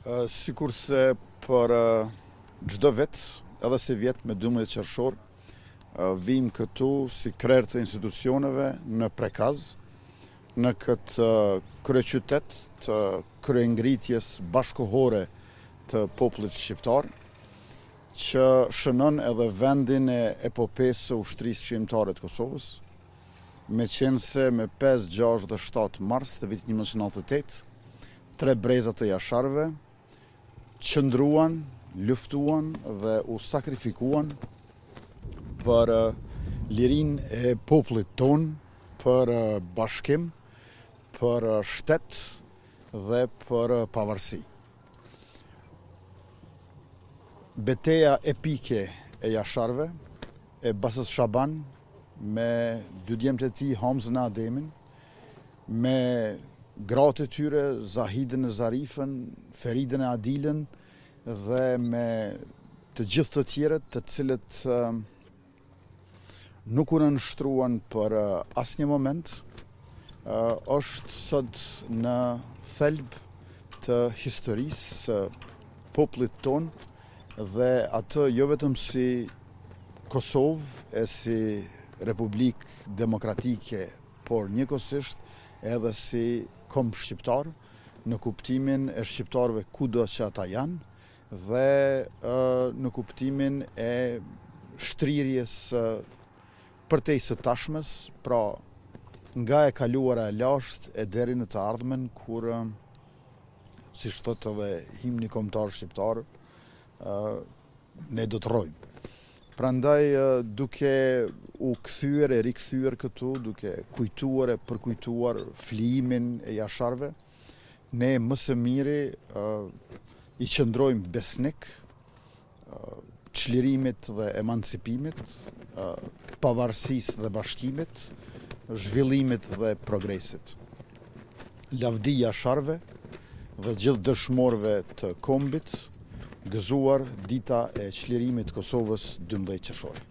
Sikurse për çdo vit, edhe si vjet me 12 qershor, vim këtu si krerë të institucioneve në Prekaz, në këtë kryeqytet të kryengritjes bashkëkohore të popullit shqiptar, që shënon edhe vendin e epopesë së ushtrisë shqiptare të Kosovës, me qenëse me 5, 6 dhe 7 mars të vitit 1998, 3 brezat e jasharëve qëndruan, luftuan dhe u sakrifikuan për lirinë e popullit ton, për bashkim, për shtet dhe për pavarësi. Beteja epike e jasharëve, e Basës Shaban, me 2 djemtë e tij Hamzën e Ademin, me gratë e tyre Zahidën e Zarifën, Feridën e Adilën dhe me të gjithë të tjerët të cilët nuk u nënshtruan për asnjë moment, është sot në thelb të historisë së popullit ton dhe atë jo vetëm si Kosovë e si Republikë Demokratike, por njëkohësisht edhe si kombë shqiptar, në kuptimin e shqiptarëve kudo që ata janë dhe në kuptimin e shtrirjes përtej së tashmes, pra nga e kaluara e lashtë e deri në të ardhmen kur, siç thotë edhe himni kombëtar shqiptar, ne do të rrojmë. Prandaj duke u kthyer e rikthyer këtu, duke kujtuar e përkujtuar flijimin e jasharëve, ne më së miri i qëndrojmë besnik çlirimit dhe emancipimit, pavarësisë dhe bashkimit, zhvillimit dhe progresit. Lavdi jasharëve dhe gjithë dëshmorëve të kombit, gëzuar dita e çlirimit të Kosovës 12 qershor.